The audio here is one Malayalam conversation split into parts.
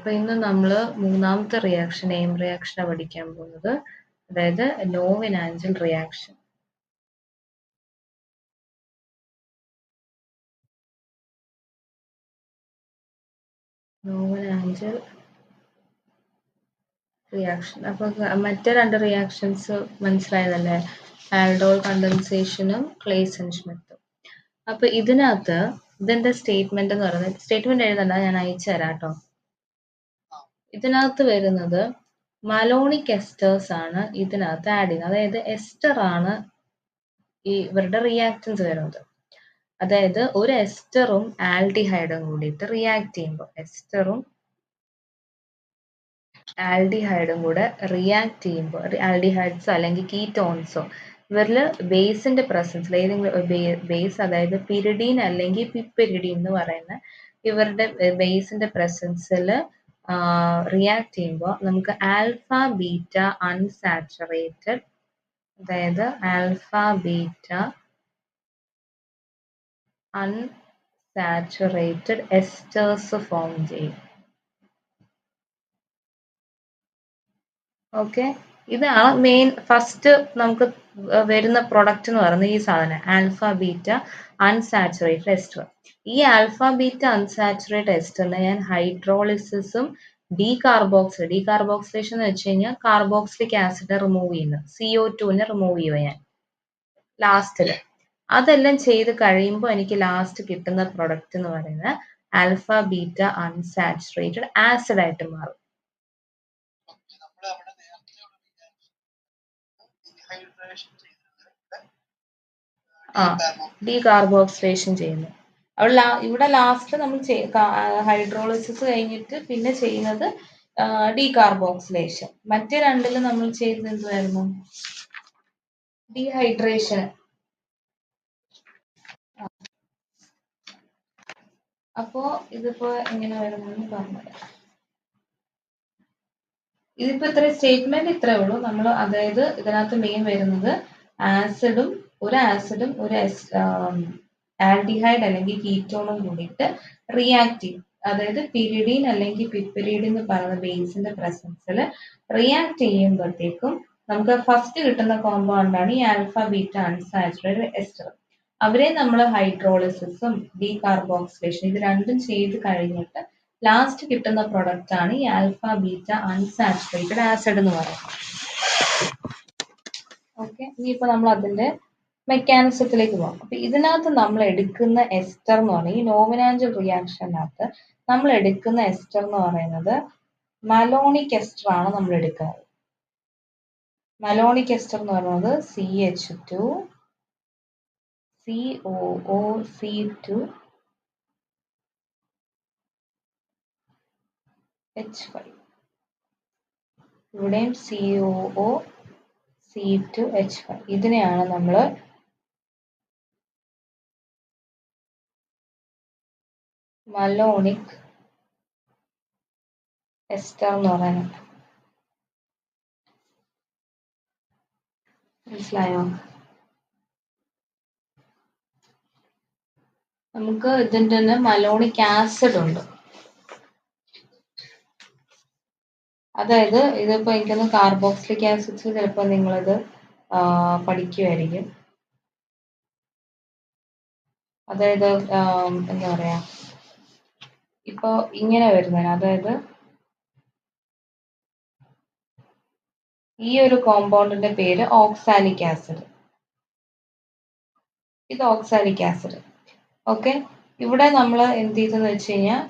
അപ്പൊ ഇന്ന് നമ്മള് മൂന്നാമത്തെ റിയാക്ഷൻ റിയാക്ഷനാണ് പഠിക്കാൻ പോകുന്നത്. അതായത് നോവിനാഞ്ചൽ റിയാക്ഷൻ. നോവിനാഞ്ചൽ റിയാക്ഷൻ. അപ്പൊ മറ്റേ രണ്ട് റിയാക്ഷൻസ് മനസ്സിലായതല്ലേ? ആൽഡോൾ കണ്ടൻസേഷനും ക്ലേസൺ ഷ്മിത്തും. അപ്പൊ ഇതിനകത്ത് ഇതിന്റെ സ്റ്റേറ്റ്മെന്റ് എന്ന് പറയുന്നത്, സ്റ്റേറ്റ്മെന്റ് എഴുതണ്ട, ഞാൻ അയച്ചു തരാം കേട്ടോ. ഇതിനകത്ത് വരുന്നത് മലോണിക് എസ്റ്റേഴ്സ് ആണ് ഇതിനകത്ത് ആഡ് ചെയ്യുന്നത്. അതായത് എസ്റ്റർ ആണ് ഇവരുടെ റിയാക്റ്റൻസ് വരുന്നത്. അതായത് ഒരു എസ്റ്ററും ആൽഡിഹൈഡും കൂടിയിട്ട് റിയാക്ട് ചെയ്യുമ്പോൾ, എസ്റ്ററും ആൽഡിഹൈഡും കൂടെ റിയാക്ട് ചെയ്യുമ്പോൾ, ആൽഡിഹൈഡ്സോ അല്ലെങ്കിൽ കീറ്റോൺസോ ഇവരിൽ ബേസിന്റെ പ്രസൻസിൽ ഏതെങ്കിലും ബേസ്, അതായത് പിരിഡീൻ അല്ലെങ്കിൽ പിപ്പെരിഡീൻ എന്ന് പറയുന്ന ഇവരുടെ ബേസിന്റെ പ്രസൻസിൽ റിയാക്ട് ചെയ്യുമ്പോൾ നമുക്ക് ആൽഫ ബീറ്റ അൺസാച്ചുറേറ്റഡ്, അതായത് ആൽഫ ബീറ്റ അൺസാച്ചുറേറ്റഡ് എസ്റ്റേഴ്സ് ഫോം ചെയ്യും. ഓക്കെ, ഇതാണ് മെയിൻ ഫസ്റ്റ് നമുക്ക് വരുന്ന പ്രൊഡക്റ്റ് എന്ന് പറയുന്നത് ഈ സാധനം, ആൽഫ ബീറ്റ അൺസാച്ചുറേറ്റഡ് എസ്റ്റർ. ഈ ആൽഫ ബീറ്റ അൺസാച്ചുറേറ്റഡ് എസ്റ്ററിനെ ഞാൻ ഹൈഡ്രോളിസിസും ഡീകാർബോക്സിലേഷൻ എന്ന് വെച്ച് കഴിഞ്ഞാൽ കാർബോക്സിലിക് ആസിഡ് റിമൂവ് ചെയ്യുന്നത്, CO2 റിമൂവ് ചെയ്യുക ഞാൻ ലാസ്റ്റില്. അതെല്ലാം ചെയ്ത് കഴിയുമ്പോൾ എനിക്ക് ലാസ്റ്റ് കിട്ടുന്ന പ്രൊഡക്റ്റ് എന്ന് പറയുന്നത് ആൽഫ ബീറ്റ അൺസാച്ചുറേറ്റഡ് ആസിഡ് ആയിട്ട് മാറും. ഡീകാർബോക്സിലേഷൻ ചെയ്യുന്നു. ഇവിടെ ലാസ്റ്റ് നമ്മൾ ഹൈഡ്രോളിസിസ് കഴിഞ്ഞിട്ട് പിന്നെ ചെയ്യുന്നത് ഡീകാർബോക്സിലേഷൻ. മറ്റേ രണ്ടില് നമ്മൾ ചെയ്യുന്നത് എന്തുവായിരുന്നു? ഡീഹൈഡ്രേഷൻ. അപ്പോ ഇതിപ്പോ എങ്ങനെ വരുന്നെന്ന് പറഞ്ഞുതരാം. ഇതിപ്പോ ഇത്ര സ്റ്റേറ്റ്മെന്റ് ഇത്രേ ഉള്ളൂ. നമ്മൾ അതായത് ഇതിനകത്ത് മെയിൻ വരുന്നത് ആസിഡും ഒരു ആൽഡിഹൈഡ് അല്ലെങ്കിൽ കീറ്റോണും കൂടിയിട്ട് റിയാക്ട് ചെയ്യും. അതായത് പിരിഡീൻ അല്ലെങ്കിൽ പിപ്പെരിഡിൻ എന്ന് പറയുന്ന ബേസിന്റെ പ്രസൻസിൽ റിയാക്ട് ചെയ്യുമ്പോഴത്തേക്കും നമുക്ക് ഫസ്റ്റ് കിട്ടുന്ന കോമ്പൗണ്ടാണ് ഈ ആൽഫ ബീറ്റ അൺസാച്ചുറേറ്റഡ് എസ്റ്റർ. അവരെ നമ്മൾ ഹൈഡ്രോളിസിസും ഡീകാർബോക്സിലേഷൻ ഇത് രണ്ടും ചെയ്ത് കഴിഞ്ഞിട്ട് ലാസ്റ്റ് കിട്ടുന്ന പ്രൊഡക്റ്റ് ആണ് ഈ ആൽഫ ബീറ്റ അൺസാച്ചുറേറ്റഡ് ആസിഡ് എന്ന് പറയുന്നത്. ഓക്കെ, ഇനിയിപ്പോ നമ്മൾ അതിന്റെ മെക്കാനിസത്തിലേക്ക് പോകാം. അപ്പൊ ഇതിനകത്ത് നമ്മൾ എടുക്കുന്ന എസ്റ്റർ എന്ന് പറയുന്നത്, ഈ നോവിനാഞ്ചൽ റിയാക്ഷനകത്ത് നമ്മൾ എടുക്കുന്ന എസ്റ്റർ എന്ന് പറയുന്നത് മലോണിക് എസ്റ്റർ ആണ് നമ്മൾ എടുക്കുന്നത്. മലോണിക് എസ്റ്റർ എന്ന് പറയുന്നത് CH2 COOC2 H5. ഇവിടെയും COOC2 H5. ഇതിനെയാണ് നമ്മൾ മലോണിക് എസ്റ്റർ എന്ന് പറയുന്നത്. മനസ്സിലായോ? നമുക്ക് ഇതിന്റെ തന്നെ മലോണിക് ആസിഡ് ഉണ്ട്. അതായത് ഇതിപ്പോ എനിക്കൊന്ന് കാർബോക്സിലിക് ആസിഡ്സ് ചിലപ്പോൾ നിങ്ങളിത് പഠിക്കുമായിരിക്കും. അതായത് എന്താ പറയാ, ഇപ്പൊ ഇങ്ങനെ വരുന്നതിന്, അതായത് ഈ ഒരു കോമ്പൗണ്ടിന്റെ പേര് ഓക്സാലിക് ആസിഡ്. ഇത് ഓക്സാലിക് ആസിഡ്. ഓക്കെ, ഇവിടെ നമ്മൾ എന്ത് ചെയ്തെന്ന് വെച്ച് കഴിഞ്ഞാൽ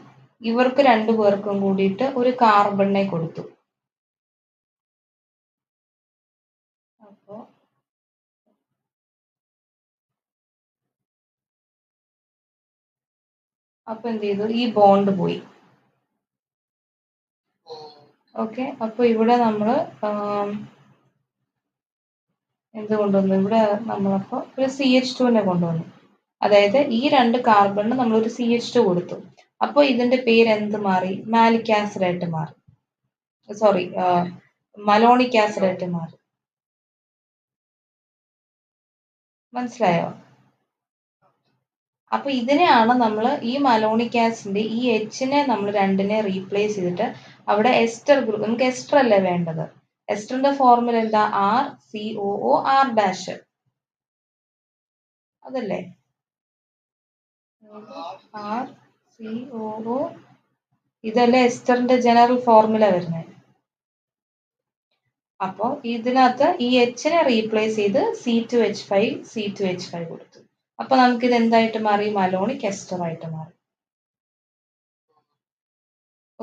ഇവർക്ക് രണ്ടുപേർക്കും കൂടിയിട്ട് ഒരു കാർബണിനെ കൊടുത്തു. അപ്പൊ എന്ത് ചെയ്തു, ഈ ബോണ്ട് പോയി. ഓക്കെ, അപ്പൊ ഇവിടെ നമ്മള് എന്ത് കൊണ്ടുവന്നു, ഇവിടെ നമ്മളപ്പോ ഒരു CH2 കൊണ്ടുവന്നു. അതായത് ഈ രണ്ട് കാർബണിന് നമ്മൾ ഒരു CH2 കൊടുത്തു. അപ്പൊ ഇതിന്റെ പേര് എന്ത് മാറി? മാലിക് ആസിഡ് ആയിട്ട് മാറി. സോറി, മലോണിക് ആസിഡ് ആയിട്ട് മാറി. മനസ്സിലായോ? അപ്പൊ ഇതിനെയാണ് നമ്മൾ ഈ മലോണിക് ആസിഡിന്റെ ഈ എച്ചിനെ നമ്മൾ രണ്ടിനെ റീപ്ലേസ് ചെയ്തിട്ട് അവിടെ എസ്റ്റർ ഗ്രൂപ്പ്, നമുക്ക് എസ്റ്റർ അല്ലേ വേണ്ടത്. എസ്റ്ററിന്റെ ഫോർമുല എന്താ? R C O O R dash, അതല്ലേ? ആർ സി ഒ ഒ, ഇതല്ലേ എസ്റ്ററിന്റെ ജനറൽ ഫോർമുല വരുന്നത്. അപ്പോൾ ഇതിനകത്ത് ഈ എച്ചിനെ റീപ്ലേസ് ചെയ്ത് C2H5 C2H5 കൊടുത്തു. അപ്പൊ നമുക്ക് ഇത് എന്തായിട്ട് മാറി? മലോണിക് എസ്റ്റർ ആയിട്ട് മാറി.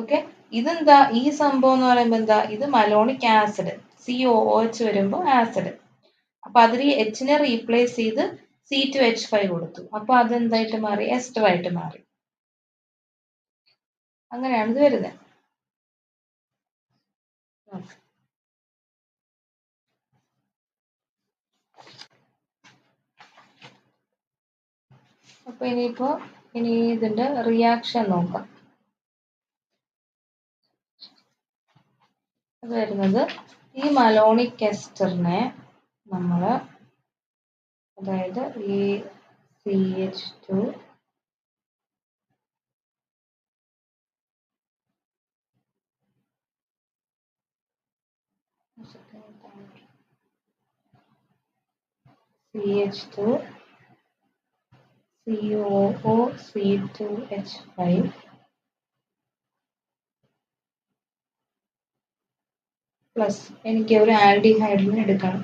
ഓക്കെ, ഇതെന്താ ഈ സംഭവം എന്ന് പറയുമ്പോൾ എന്താ? ഇത് മലോണിക് ആസിഡ്, COOH വരുമ്പോൾ ആസിഡ്. അപ്പൊ അതിൽ എച്ചിനെ റീപ്ലേസ് ചെയ്ത് C2H5 കൊടുത്തു. അപ്പൊ അതെന്തായിട്ട് മാറി? എസ്റ്റർ ആയിട്ട് മാറി. അങ്ങനെയാണ് ഇത് വരുന്നത്. അപ്പൊ ഇനി ഇതിന്റെ റിയാക്ഷൻ നോക്കാം. അത് വരുന്നത് ഈ മലോണിക് എസ്റ്ററിനെ നമ്മൾ, അതായത് ഈ CH2 COO C2H5 പ്ലസ് എനിക്ക് ഒരു ആൽഡിഹൈഡിനെ എടുക്കണം.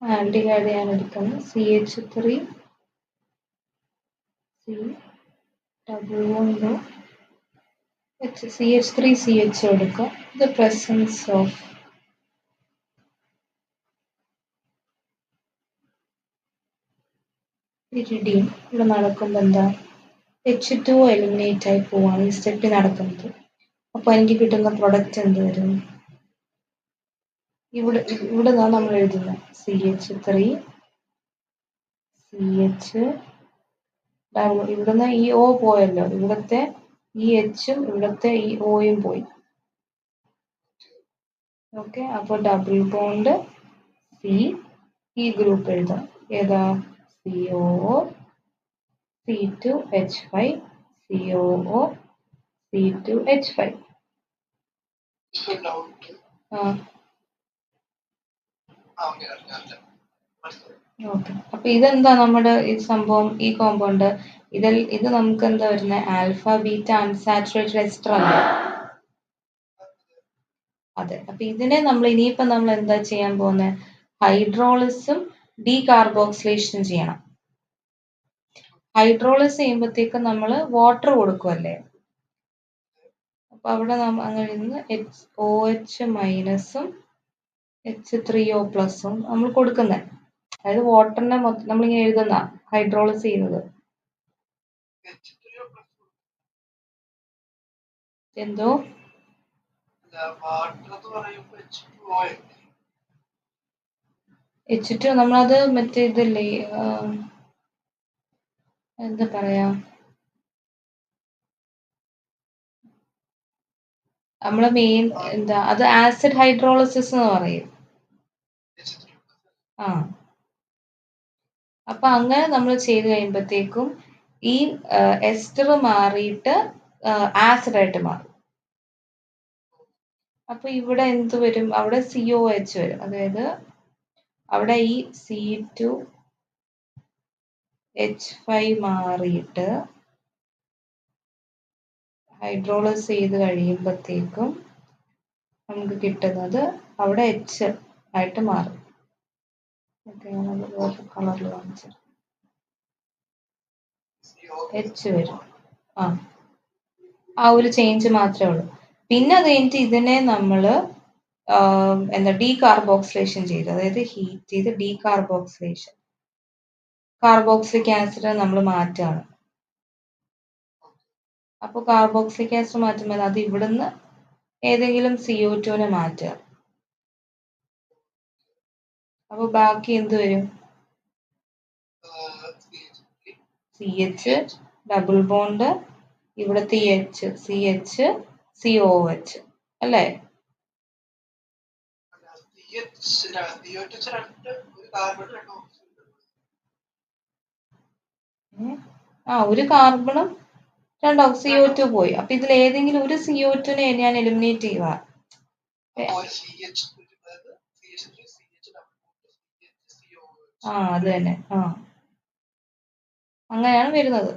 ആൽഡിഹൈഡ് ഞാൻ എടുക്കുന്നത് CH3 C double bond CH3 CH എടുക്കുക. ദ പ്രസൻസ് ഓഫ് പിരിഡിൻ ഇവിടെ നടക്കുമ്പോൾ എന്താ? H2 എലിമിനേറ്റ് ആയി പോവാണ് ഈ സ്റ്റെപ്പിൽ നടക്കുന്നത്. അപ്പൊ എനിക്ക് കിട്ടുന്ന പ്രൊഡക്റ്റ് എന്ത് വരും? ഇവിടെ നമ്മൾ എഴുതുന്നത് CH3 CH, ഇവിടുന്ന് ഈ O പോയല്ലോ, ഇവിടത്തെ ഈ എച്ചും ഇവിടത്തെ ഈ ഓയും പോയി. ഓക്കെ, അപ്പൊ ഡബിൾ ബോണ്ട് സി, ഈ ഗ്രൂപ്പ് എഴുതാം. ഏതാ? COO C2H5 COO C2H5. Okay, അപ്പൊ ഇതെന്താ നമ്മുടെ ഈ സംഭവം, ഈ കോമ്പൗണ്ട് ഇത് നമുക്ക് എന്താ വരുന്നത്? ആൽഫ ബീറ്റ അൺസാച്ചുറേറ്റഡ് എസ്റ്റർ അല്ലേ? അതെ. അപ്പൊ ഇതിനെ നമ്മൾ എന്താ ചെയ്യാൻ പോകുന്നത്? ഹൈഡ്രോളിസും ഡീകാർബോക്സിലേഷനും ചെയ്യണം. ഹൈഡ്രോളിസ് ചെയ്യുമ്പോഴത്തേക്കും നമ്മൾ വാട്ടർ കൊടുക്കുമല്ലേ? അപ്പൊ അവിടെ അങ്ങനെ OH മൈനസും H3O പ്ലസും നമ്മൾ കൊടുക്കുന്നത്. അതായത് വാട്ടറിനെ നമ്മളിങ്ങനെ എഴുതുന്ന ഹൈഡ്രോളിസ് ചെയ്യുന്നത്. എന്തോ? H2 നമ്മളത് മറ്റേ ഇതല്ലേ, എന്താ പറയാ, നമ്മളെ മെയിൻ എന്താ, അത് ആസിഡ് ഹൈഡ്രോളിസിസ് എന്ന് പറയും. ആ, അപ്പൊ അങ്ങനെ നമ്മൾ ചെയ്ത് കഴിയുമ്പോഴത്തേക്കും ഈ എസ്റ്റർ മാറിയിട്ട് ആസിഡ് മാറും. അപ്പൊ ഇവിടെ എന്ത് വരും? അവിടെ COH വരും. അതായത് അവിടെ ഈ C2H5 മാറിയിട്ട് ഹൈഡ്രോളിസ് ചെയ്ത് കഴിയുമ്പോഴത്തേക്കും നമുക്ക് കിട്ടുന്നത് അവിടെ H ആയിട്ട് മാറും. കളറിൽ കാണിച്ചു H വരും. ആ ഒരു ചേഞ്ച് മാത്രമേ ഉള്ളൂ. പിന്നെ അത് കഴിഞ്ഞിട്ട് ഇതിനെ നമ്മൾ എന്താ ഡീകാർബോക്സിലേഷൻ ചെയ്തു, അതായത് ഹീറ്റ് ചെയ്ത് ഡീകാർബോക്സിലേഷൻ, കാർബോക്സിലിക് ആസിഡ് നമ്മൾ മാറ്റുകയാണ്. അപ്പോൾ കാർബോക്സിലിക് ആസിഡ് മാറ്റുമ്പോൾ അത് ഇവിടുന്ന് ഏതെങ്കിലും CO2നെ മാറ്റുക. അപ്പൊ ബാക്കി എന്ത് വരും? CH ഡബിൾ ബോണ്ട്, ഇവിടുത്തെ H CH COH അല്ലേ? ഒരു കാർബണും 2 CO2 പോയി. അപ്പൊ ഇതിൽ ഏതെങ്കിലും ഒരു CO2 ഞാൻ എലിമിനേറ്റ് ചെയ്യുക. അത് തന്നെ. അങ്ങനെയാണ് വരുന്നത്.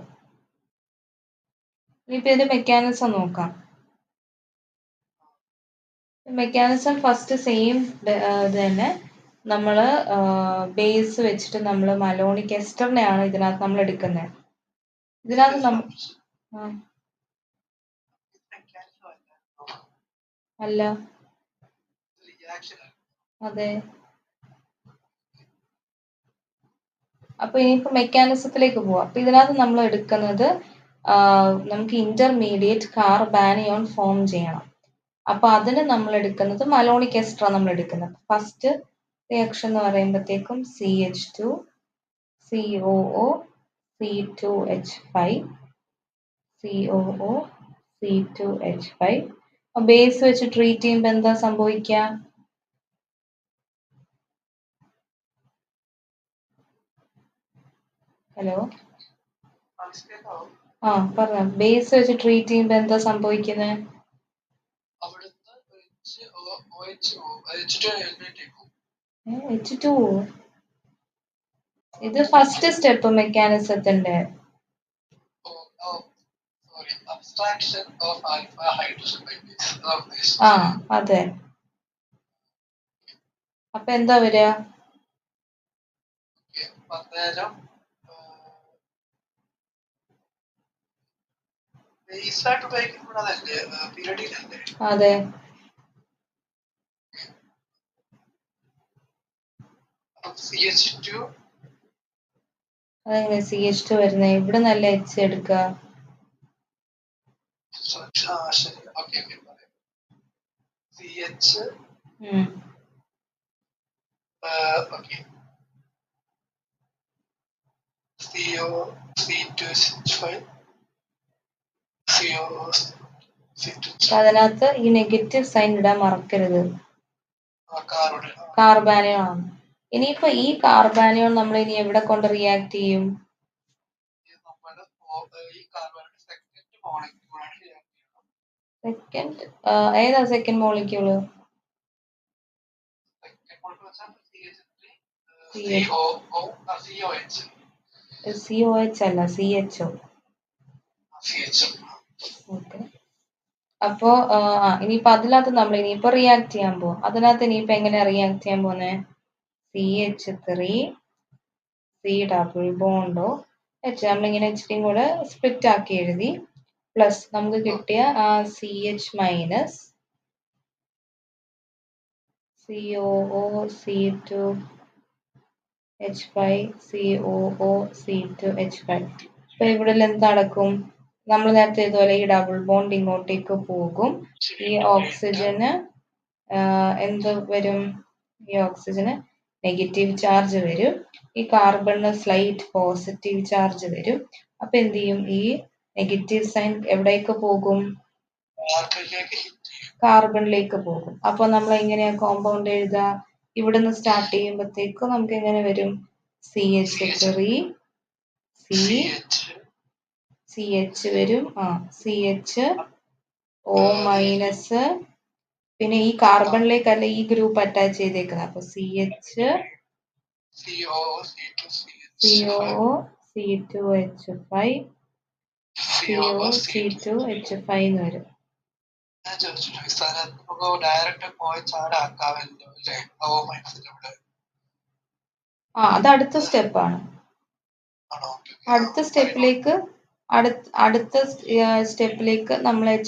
ഇനിയിപ്പോ ഇതിന്റെ മെക്കാനിസം നോക്കാം. മെക്കാനിസം ഫസ്റ്റ് സെയിം ഇത് തന്നെ. നമ്മള് ബേസ് വെച്ചിട്ട് നമ്മൾ മലോണിക് എസ്റ്ററിനെയാണ് ഇതിനകത്ത് നമ്മൾ എടുക്കുന്നത്. ഇതിനകത്ത് അല്ല, അതെ. അപ്പൊ ഇനിയിപ്പോ മെക്കാനിസത്തിലേക്ക് പോവാം. അപ്പൊ ഇതിനകത്ത് നമ്മൾ എടുക്കുന്നത് നമുക്ക് ഇന്റർമീഡിയറ്റ് കാർബാനിയോൺ ഫോം ചെയ്യണം. അപ്പൊ അതിന് നമ്മൾ എടുക്കുന്നത് മലോണിക് എസ്റ്റർ നമ്മൾ എടുക്കുന്നത്. ഫസ്റ്റ് റിയാക്ഷൻ എന്ന് പറയുമ്പോഴത്തേക്കും CH2 COO C2H5 COO C2H5. Base വെച്ച് ട്രീറ്റ് ചെയ്യുമ്പോൾ എന്താ സംഭവിക്കുക? ഹലോ, പറഞ്ഞോ. ബേസ് വെച്ച് ട്രീറ്റ് ചെയ്യുമ്പോൾ എന്താ സംഭവിക്കുന്നത്? H2. ഇത് ഫസ്റ്റ് സ്റ്റെപ്പ് മെക്കാനിസത്തിന്റെ. അതെ. അപ്പൊ എന്താ വരിക? അതെ. അതെങ്ങനെ CH2 വരുന്നത്? ഇവിടെ നല്ല H എടുക്കുക. അതിനകത്ത് ഈ നെഗറ്റീവ് സൈൻ ഇടാൻ മറക്കരുത്. കാർബാനിയോൺ ആണ്. ഇനിയിപ്പോ ഈ കാർബാനിയോൺ നമ്മൾ ഇനി എവിടെ കൊണ്ട് റിയാക്ട് ചെയ്യും? സെക്കൻഡ് ഏതാ സെക്കൻഡ് മോളിക്യൂള്? COH അല്ല, CHO. ഓക്കെ. അപ്പോ ഇനിയിപ്പോ അതിനകത്ത് നമ്മൾ ഇനിയിപ്പോ റിയാക്ട് ചെയ്യാൻ പോകും. അതിനകത്ത് ഇനിയിപ്പോ എങ്ങനെയാ റിയാക്ട് ചെയ്യാൻ പോകുന്നത്? CH3 C ഡബിൾ ബോണ്ടോ H നമ്മളിങ്ങനെ ഇച്ചിരിയും കൂടെ സ്പ്ലിറ്റ് ആക്കി എഴുതി. പ്ലസ് നമുക്ക് കിട്ടിയ CH minus COO C2H5 COO C2H5. അപ്പൊ ഇവിടെ എന്ത് നടക്കും? നമ്മൾ നേരത്തെ ഇതുപോലെ ഈ ഡബിൾ ബോണ്ട് ഇങ്ങോട്ടേക്ക് പോകും. ഈ ഓക്സിജന് എന്ത് വരും? ഈ ഓക്സിജന് നെഗറ്റീവ് ചാർജ് വരും. ഈ കാർബണിന് സ്ലൈറ്റ് പോസിറ്റീവ് ചാർജ് വരും. അപ്പൊ എന്ത് ചെയ്യും? ഈ നെഗറ്റീവ് സൈൻ എവിടേക്ക് പോകും? കാർബണിലേക്ക് പോകും. അപ്പൊ നമ്മൾ എങ്ങനെയാ കോമ്പൗണ്ട് എഴുതുക? ഇവിടുന്ന് സ്റ്റാർട്ട് ചെയ്യുമ്പോഴത്തേക്കും നമുക്ക് എങ്ങനെ വരും? CH3 CH വരും. CHO മൈനസ്, പിന്നെ ഈ കാർബണിലേക്കല്ല ഈ ഗ്രൂപ്പ് അറ്റാച്ച് ചെയ്തേക്കുന്നത്. അപ്പൊ CHCOO C2H5 CO C2H5 എന്ന് വരും. അത് അടുത്ത സ്റ്റെപ്പാണ്. അടുത്ത സ്റ്റെപ്പിലേക്ക് നമ്മൾ H+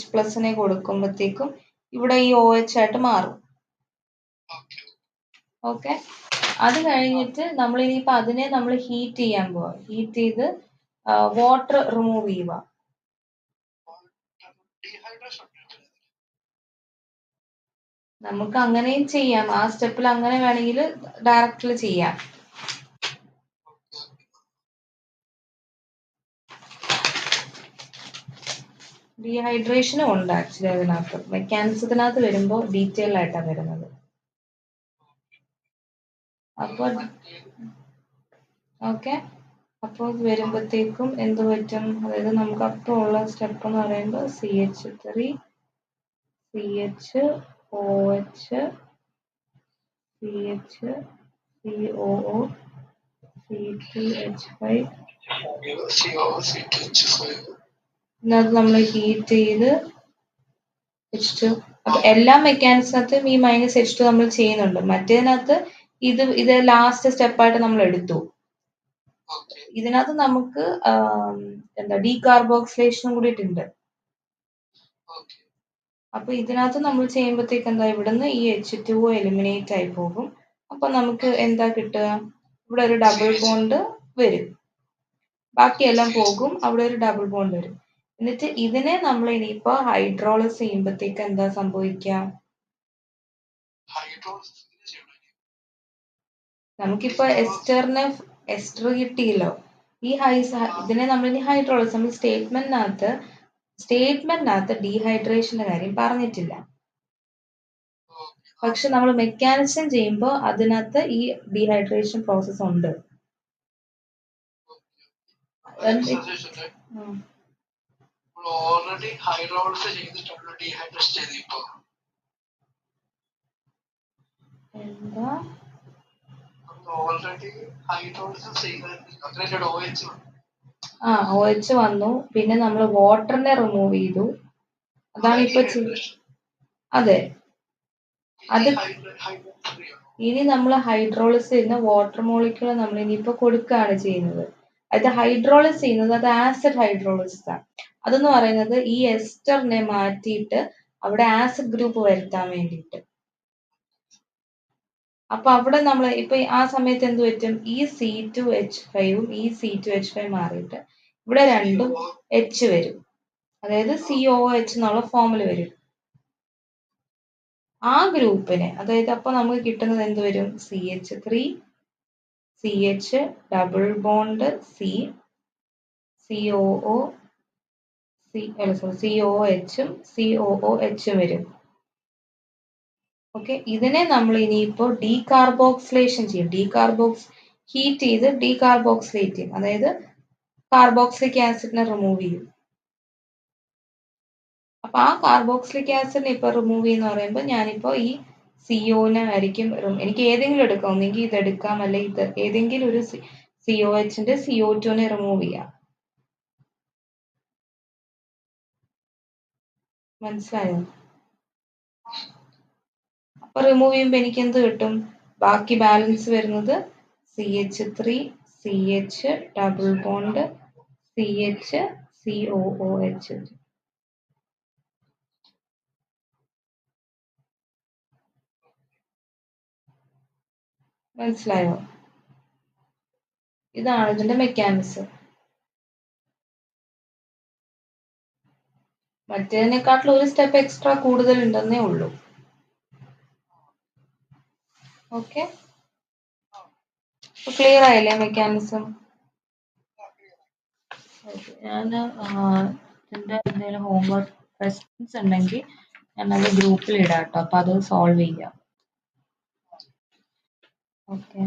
കൊടുക്കുമ്പോഴത്തേക്കും ഇവിടെ ഈ OH ആയിട്ട് മാറും. ഓക്കെ. അത് കഴിഞ്ഞിട്ട് നമ്മൾ ഇനിയിപ്പോ അതിനെ നമ്മൾ ഹീറ്റ് ചെയ്യാൻ പോവാം. ഹീറ്റ് ചെയ്ത് വാട്ടർ റിമൂവ് ചെയ്യുക. നമുക്ക് അങ്ങനെയും ചെയ്യാം. ആ സ്റ്റെപ്പിൽ അങ്ങനെ വേണമെങ്കിൽ ഡയറക്റ്റ്ലി ചെയ്യാം. ഡീഹൈഡ്രേഷനും ഉണ്ട് ആക്ച്വലി അതിനകത്ത്. മെക്കാനിസത്തിനകത്ത് വരുമ്പോൾ ഡീറ്റെയിൽ ആയിട്ടാണ് വരുന്നത്. അപ്പോൾ ഓക്കെ. അപ്പോൾ വരുമ്പോഴത്തേക്കും എന്ത് പറ്റും, അതായത് നമുക്ക് അപ്പോൾ ഉള്ള സ്റ്റെപ്പ് എന്ന് പറയുമ്പോൾ CH3 CHOH CH COO C2H5 ഇതിനകത്ത് നമ്മൾ ഹീറ്റ് ചെയ്ത് H2. അപ്പൊ എല്ലാ മെക്കാനിസത്തിനും ഈ -H2 നമ്മൾ ചെയ്യുന്നുണ്ട്. മറ്റേതിനകത്ത് ഇത് ലാസ്റ്റ് സ്റ്റെപ്പായിട്ട് നമ്മൾ എടുത്തു. ഇതിനകത്ത് നമുക്ക് എന്താ ഡീകാർബോക്സിലേഷനും കൂടിയിട്ടുണ്ട്. അപ്പൊ ഇതിനകത്ത് നമ്മൾ ചെയ്യുമ്പോഴത്തേക്ക് എന്താ ഇവിടുന്ന് ഈ H2O എലിമിനേറ്റ് ആയി പോകും. അപ്പൊ നമുക്ക് എന്താ കിട്ടുക, ഇവിടെ ഒരു ഡബിൾ ബോണ്ട് വരും, ബാക്കിയെല്ലാം പോകും, അവിടെ ഒരു ഡബിൾ ബോണ്ട് വരും. എന്നിട്ട് ഇതിനെ നമ്മൾ ഇനിയിപ്പോ ഹൈഡ്രോളിസ് ചെയ്യുമ്പോഴത്തേക്ക് എന്താ സംഭവിക്കുക, നമുക്കിപ്പോ എസ്റ്റർ കിട്ടിയല്ലോ. ഇതിനെ നമ്മൾ ഇനി ഹൈഡ്രോളിസ്, നമ്മൾ സ്റ്റേറ്റ്മെന്റിനകത്ത് ഡീഹൈഡ്രേഷന്റെ കാര്യം പറഞ്ഞിട്ടില്ല. പക്ഷെ നമ്മൾ മെക്കാനിസം ചെയ്യുമ്പോൾ അതിനകത്ത് ഈ ഡീഹൈഡ്രേഷൻ പ്രോസസ് ഉണ്ട്. ഓൾറെഡി ഹൈഡ്രോളിസ് ചെയ്തിട്ടുള്ള ഡീഹൈഡ്രേഷൻ ചെയ്തിപ്പോ എന്താ ഓൾറെഡി ഹൈഡ്രോളിസിസ് ചെയ്തിട്ടുണ്ട്. OH വന്നു, പിന്നെ നമ്മൾ വാട്ടറിനെ റിമൂവ് ചെയ്തു. അതാണ് ഇപ്പൊ അതെ. അത് ഇനി നമ്മൾ ഹൈഡ്രോളിസ് ചെയ്യുന്ന വാട്ടർ മോളിക്യൂൾ നമ്മൾ ഇനിയിപ്പോ കൊടുക്കുകയാണ് ചെയ്യുന്നത്. അത് ഹൈഡ്രോളിസ് ചെയ്യുന്നത് അത് ആസിഡ് ഹൈഡ്രോളിസിസ് ആണ്. അതെന്ന് പറയുന്നത് ഈ എസ്റ്ററിനെ മാറ്റിയിട്ട് അവിടെ ആസിഡ് ഗ്രൂപ്പ് വരുത്താൻ വേണ്ടിയിട്ട്. അപ്പൊ അവിടെ നമ്മൾ ഇപ്പൊ ആ സമയത്ത് എന്ത് പറ്റും, ഈ C2H5ഉം ഈ C2H5 മാറിയിട്ട് ഇവിടെ രണ്ടും H വരും, അതായത് COOH എന്നുള്ള ഫോമിൽ വരും. ആ ഗ്രൂപ്പിനെ, അതായത് അപ്പൊ നമുക്ക് കിട്ടുന്നത് എന്ത് വരും, CH3 CH double bond C COO COOHും COOHും വരും. ഓക്കെ, ഇതിനെ നമ്മൾ ഇനിയിപ്പോ ഡീകാർബോക്സിലേഷൻ ചെയ്യും. ഹീറ്റ് ചെയ്ത് ഡീകാർബോക്സിലേറ്റ് ചെയ്യും, അതായത് കാർബോക്സിലിക് ആസിഡിനെ റിമൂവ് ചെയ്യും. അപ്പൊ ആ കാർബോക്സിലിക് ആസിഡിനെ ഇപ്പൊ റിമൂവ് ചെയ്യുന്ന പറയുമ്പോൾ ഞാനിപ്പോ ഈ CO-നെ ആയിരിക്കും, എനിക്ക് ഏതെങ്കിലും എടുക്കാം, ഒന്നെങ്കിൽ ഇത് എടുക്കാം, അല്ലെങ്കിൽ ഇത് ഏതെങ്കിലും ഒരു COHന്റെ CO2നെ റിമൂവ് ചെയ്യാം. മനസ്സിലായോ? അപ്പൊ റിമൂവ് ചെയ്യുമ്പോൾ എനിക്ക് എന്ത് കിട്ടും, ബാക്കി ബാലൻസ് വരുന്നത് CH3 CH double bond CH COOH. മനസ്സിലായോ? ഇതാണ് ഇതിന്റെ മെക്കാനിസം. മറ്റേതിനെക്കാട്ടിലും ഒരു സ്റ്റെപ്പ് എക്സ്ട്രാ കൂടുതൽ ഉണ്ടെന്നേ ഉള്ളൂ. ഓക്കെ, ക്ലിയർ ആയില്ലേ മെക്കാനിസം? ഞാൻ ഇതിന്റെ എന്തെങ്കിലും ഹോംവർക്ക് ക്വസ്റ്റ്യൻസ് ഉണ്ടെങ്കിൽ ഞാനത് ഗ്രൂപ്പിൽ ഇടാം കേട്ടോ, അപ്പൊ അത് സോൾവ് ചെയ്യാം. ഓക്കെ.